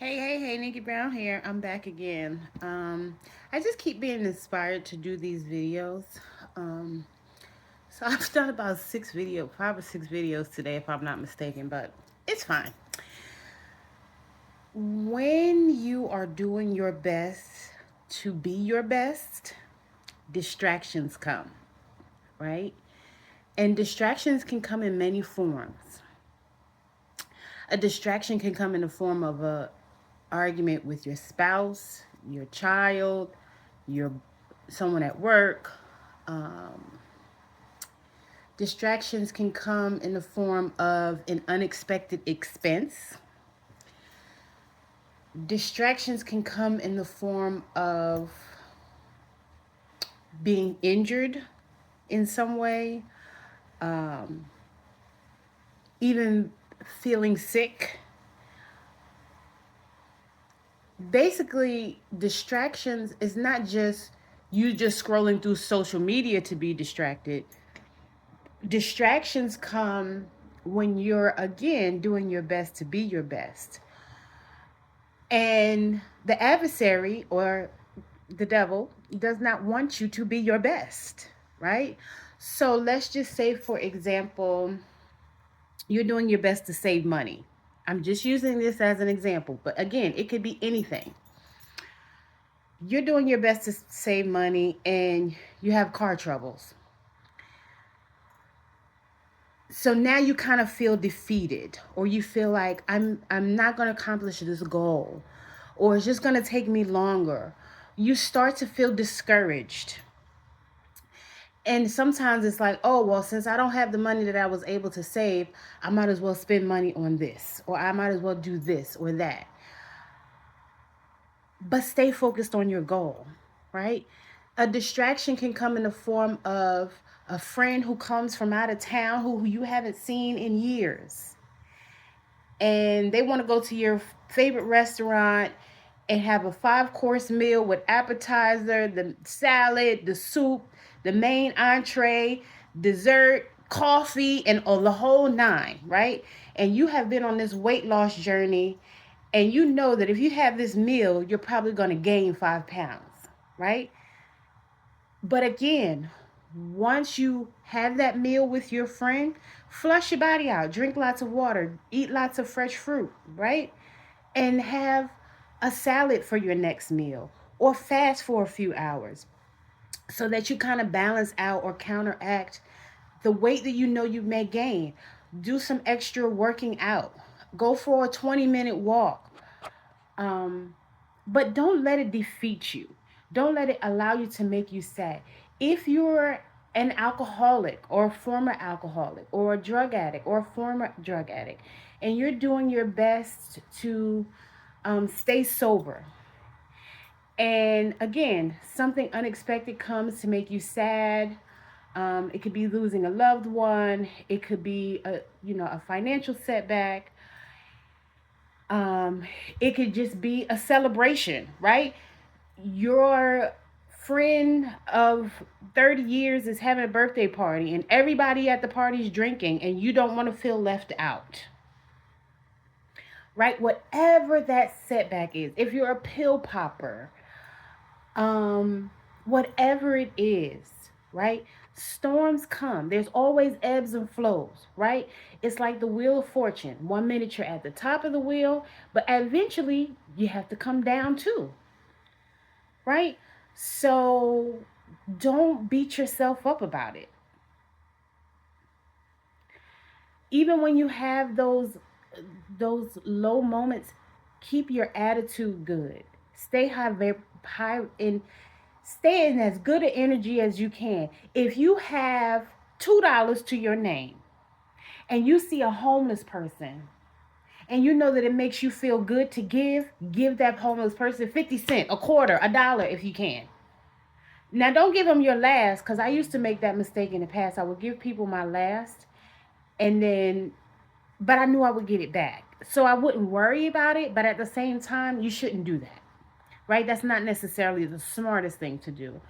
Hey, Nickie Brown here. I'm back again. I just keep being inspired to do these videos. Um, so I've done about 5 or 6 videos today, if I'm not mistaken, but it's fine. When you are doing your best to be your best, distractions come, right? And distractions can come in many forms. A distraction can come in the form of a argument with your spouse, your child, your someone at work. Um, Distractions can come in the form of an unexpected expense. Distractions can come in the form of being injured in some way, um, even feeling sick. Basically, distractions is not just you just scrolling through social media to be distracted. Distractions come when you're again doing your best to be your best. And the adversary or the devil does not want you to be your best, right? So let's just say, for example, you're doing your best to save money. I'm just using this as an example, but again, it could be anything. You're doing your best to save money and you have car troubles. So now you kind of feel defeated, or you feel like I'm not going to accomplish this goal, or it's just going to take me longer. You start to feel discouraged. And sometimes it's like, oh, well, since I don't have the money that I was able to save, I might as well spend money on this, or I might as well do this or that. But stay focused on your goal, right? A distraction can come in the form of a friend who comes from out of town who you haven't seen in years. And they want to go to your favorite restaurant and have a 5 course meal with appetizer, the salad, the soup, the main entree, dessert, coffee, and the whole nine, right? And you have been on this weight loss journey, and you know that if you have this meal, you're probably going to gain 5 pounds, right? But again, once you have that meal with your friend, flush your body out, drink lots of water, eat lots of fresh fruit, right? And have a salad for your next meal, or fast for a few hours so that you kind of balance out or counteract the weight that you know you may gain. Do some extra working out. Go for a 20-minute walk. Um, but don't let it defeat you. Don't let it allow you to make you sad. If you're an alcoholic or a former alcoholic or a drug addict or a former drug addict, and you're doing your best to stay sober, and again, something unexpected comes to make you sad. It could be losing a loved one. It could be a financial setback. Um, it could just be a celebration, right? Your friend of 30 years is having a birthday party and everybody at the party is drinking and you don't want to feel left out, right? Whatever that setback is, if you're a pill popper, um, whatever it is, right? Storms come. There's always ebbs and flows, right? It's like the wheel of fortune. 1 minute you're at the top of the wheel, but eventually you have to come down too, right? So don't beat yourself up about it. Even when you have those low moments, keep your attitude good. Stay high in stay in as good an energy as you can. If you have $2 to your name and you see a homeless person and you know that it makes you feel good to give that homeless person 50 cents, a quarter, $1 if you can. Now, don't give them your last, because I used to make that mistake in the past. I would give people my last, and then, but I knew I would get it back. So I wouldn't worry about it, but at the same time, you shouldn't do that, right? That's not necessarily the smartest thing to do.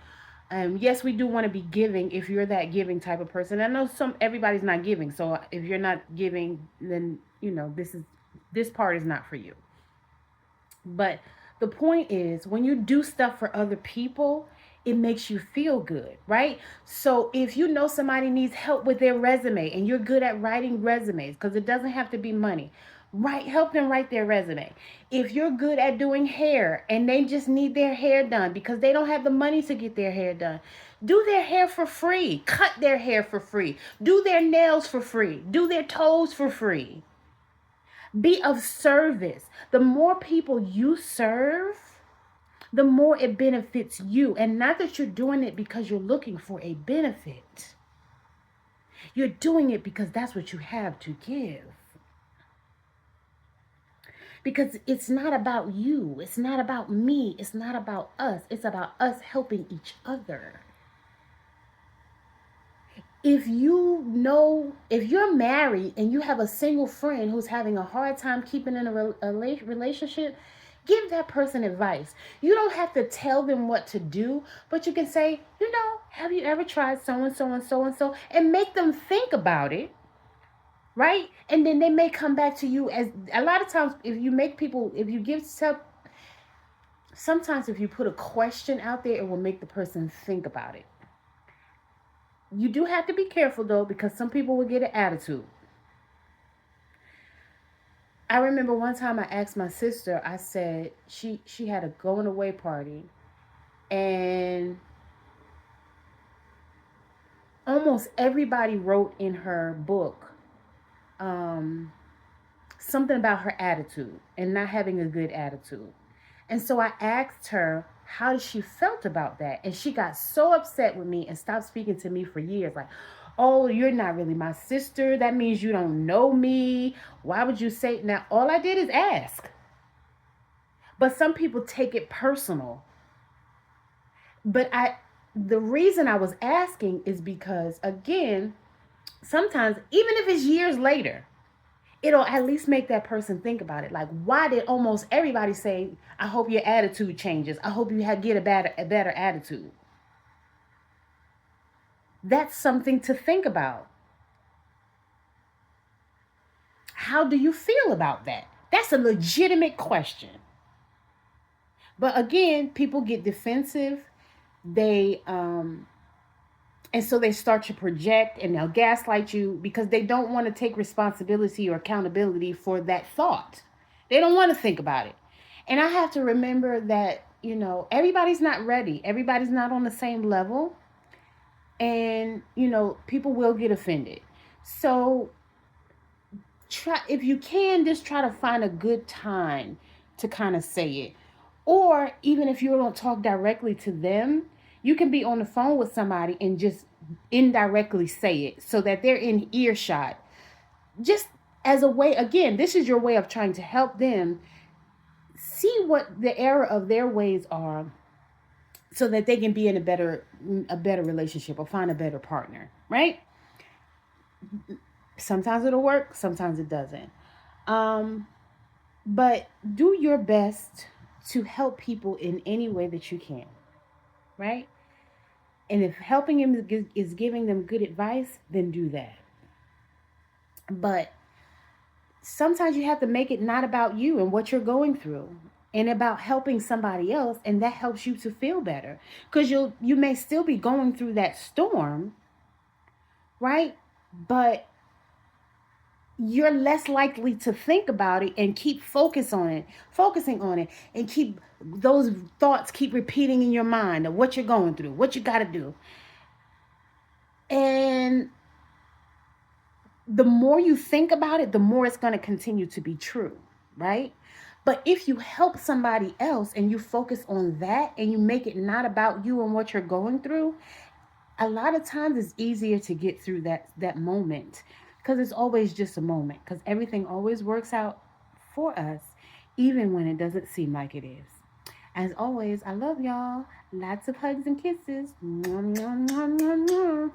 Yes, we do want to be giving if you're that giving type of person. I know everybody's not giving, so if you're not giving, then this part is not for you. But the point is, when you do stuff for other people, it makes you feel good, right? So if you know somebody needs help with their resume and you're good at writing resumes, because it doesn't have to be money, right? Help them write their resume. If you're good at doing hair and they just need their hair done because they don't have the money to get their hair done, do their hair for free, cut their hair for free, do their nails for free, do their toes for free. Be of service. The more people you serve, the more it benefits you. And not that you're doing it because you're looking for a benefit. You're doing it because that's what you have to give. Because it's not about you. It's not about me. It's not about us. It's about us helping each other. If you're married and you have a single friend who's having a hard time keeping in a relationship, give that person advice. You don't have to tell them what to do, but you can say, have you ever tried so and so and so and so, and make them think about it, right? And then they may come back to you. As a lot of times, sometimes if you put a question out there, it will make the person think about it. You do have to be careful though, because some people will get an attitude. I remember one time I asked my sister, I said she had a going away party, and almost everybody wrote in her book something about her attitude and not having a good attitude. And so I asked her how she felt about that. And she got so upset with me and stopped speaking to me for years. Like, oh, you're not really my sister. That means you don't know me. Why would you say? Now, all I did is ask. But some people take it personal. But the reason I was asking is because, again, sometimes, even if it's years later, it'll at least make that person think about it. Like, why did almost everybody say, I hope your attitude changes. I hope you get a better attitude. That's something to think about. How do you feel about that? That's a legitimate question. But again, people get defensive. And so they start to project and they'll gaslight you because they don't want to take responsibility or accountability for that thought. They don't want to think about it. And I have to remember that, everybody's not ready. Everybody's not on the same level. And, people will get offended. So if you can, just try to find a good time to kind of say it. Or even if you don't talk directly to them, you can be on the phone with somebody and just indirectly say it so that they're in earshot. Just as a way, again, this is your way of trying to help them see what the error of their ways are so that they can be in a better relationship or find a better partner, right? Sometimes it'll work, sometimes it doesn't. But do your best to help people in any way that you can, right? And if helping them is giving them good advice, then do that. But sometimes you have to make it not about you and what you're going through, and about helping somebody else, and that helps you to feel better. Because you may still be going through that storm, right? But you're less likely to think about it and keep focusing on it, and keep those thoughts keep repeating in your mind of what you're going through, what you got to do. And the more you think about it, the more it's going to continue to be true, right? But if you help somebody else and you focus on that and you make it not about you and what you're going through, a lot of times it's easier to get through that moment, because it's always just a moment, because everything always works out for us, even when it doesn't seem like it is. As always, I love y'all. Lots of hugs and kisses. Mwah, mwah, mwah, mwah, mwah.